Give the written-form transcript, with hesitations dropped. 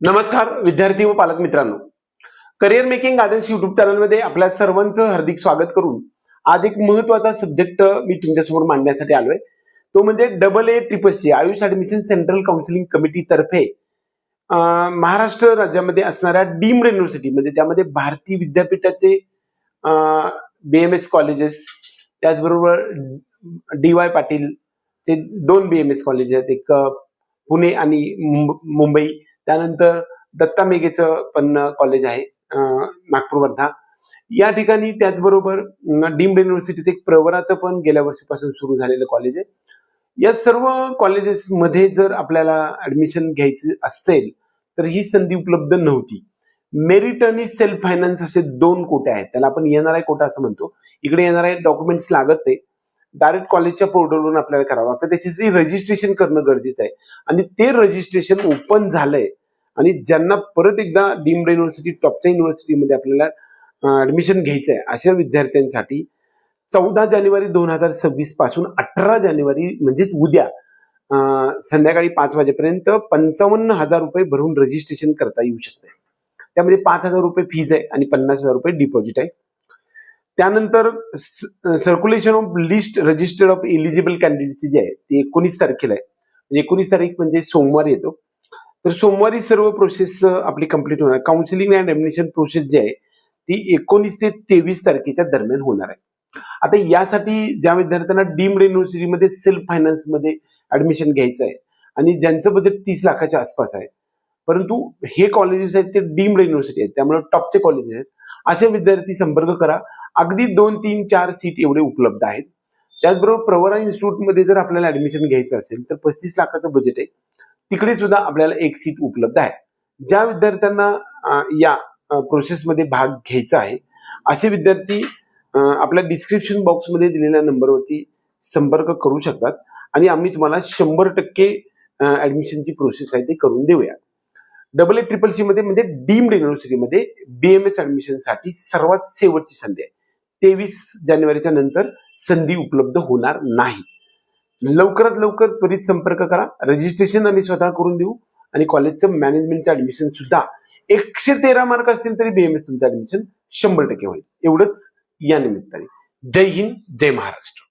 नमस्कार विद्यार्थी व पालक मित्रांनो, करिअर मेकिंग गार्डन्स युट्यूब चॅनलमध्ये आपल्या सर्वांचं हार्दिक स्वागत करून आज एक महत्वाचा सब्जेक्ट मी तुमच्यासमोर मांडण्यासाठी आलोय. तो म्हणजे AACCC Ayush admission central counselling committee तर्फे महाराष्ट्र राज्यामध्ये असणाऱ्या डीम्ड युनिव्हर्सिटी म्हणजे त्यामध्ये भारतीय विद्यापीठाचे BMS कॉलेजेस, त्याचबरोबर DY पाटील चे 2 BMS कॉलेज आहेत, एक पुणे आणि मुंबई. त्यानंतर दत्ता मेघेचं पण कॉलेज आहे नागपूर वर्धा या ठिकाणी. त्याचबरोबर डीम्ड युनिव्हर्सिटीचं एक प्रवराचं पण गेल्या वर्षीपासून सुरू झालेलं कॉलेज आहे. या सर्व कॉलेजेस मध्ये जर आपल्याला ऍडमिशन घ्यायची असेल तर ही संधी उपलब्ध नव्हती. मेरिट आणि सेल्फ फायनान्स असे 2 कोटे आहेत. त्याला आपण NRI कोटा असं म्हणतो. इकडे NRI डॉक्युमेंट्स लागत नाही, डायरेक्ट कॉलेजच्या पोर्टलवरून आपल्याला करावं लागतं. त्याच्यासाठी रजिस्ट्रेशन करणं गरजेचं आहे आणि ते रजिस्ट्रेशन ओपन झालंय. आणि ज्यांना परत एकदा डीम्ड युनिव्हर्सिटी टॉपच्या युनिव्हर्सिटीमध्ये आपल्याला ऍडमिशन घ्यायचं आहे अशा विद्यार्थ्यांसाठी 14 जानेवारी 2026 पासून 18 जानेवारी म्हणजेच उद्या संध्याकाळी 5 वाजेपर्यंत 55,000 रुपये भरून रजिस्ट्रेशन करता येऊ शकते. त्यामध्ये 5,000 रुपये फीज आहे आणि 50,000 रुपये डिपॉझिट आहे. त्यानंतर circulation of list registered of eligible कॅन्डिडेटची जी आहे ती 19 तारखेला आहे. म्हणजे 19 तारीख म्हणजे सोमवार येतो. तर सोमवारी सर्व प्रोसेस आपली कंप्लीट होणार. काउन्सिलिंग अँड ऍडमिशन प्रोसेस जी आहे ती 19 ते 23 तारखेच्या दरम्यान होणार आहे. आता यासाठी ज्या विद्यार्थ्यांना डीम्ड युनिव्हर्सिटीमध्ये सेल्फ फायनान्स मध्ये ऍडमिशन घ्यायचं आहे आणि ज्यांचं बजेट 30 लाखाच्या आसपास आहे, परंतु हे कॉलेजेस आहेत ते डीम्ड युनिव्हर्सिटी आहेत, त्यामुळे टॉपचे कॉलेजेस आहेत, असे विद्यार्थी संपर्क करा. अगदी 2, 3, 4 सीट एवढे उपलब्ध आहेत. त्याचबरोबर प्रवरा इन्स्टिट्यूटमध्ये जर आपल्याला ऍडमिशन घ्यायचं असेल तर 35 लाखाचं बजेट आहे. तिकडे सुद्धा आपल्याला एक सीट उपलब्ध आहे. ज्या विद्यार्थ्यांना या प्रोसेसमध्ये भाग घ्यायचा आहे असे विद्यार्थी आपल्या डिस्क्रिप्शन बॉक्समध्ये दिलेल्या नंबरवरती संपर्क करू शकतात आणि आम्ही तुम्हाला 100% ऍडमिशनची प्रोसेस आहे ते करून देऊया. AACCC मध्ये म्हणजे डीम्ड युनिव्हर्सिटीमध्ये BMS ऍडमिशनसाठी सर्वात शेवटची संधी आहे. 23 जानेवारीच्या नंतर संधी उपलब्ध होणार नाही. लवकरात लवकर त्वरित संपर्क करा. रजिस्ट्रेशन आम्ही स्वतः करून देऊ आणि कॉलेजचं मॅनेजमेंटचं ऍडमिशन सुद्धा 113 मार्क असतील तरी BMS तुमचं ऍडमिशन 100% होईल. एवढंच या निमित्ताने. जय हिंद, जय महाराष्ट्र.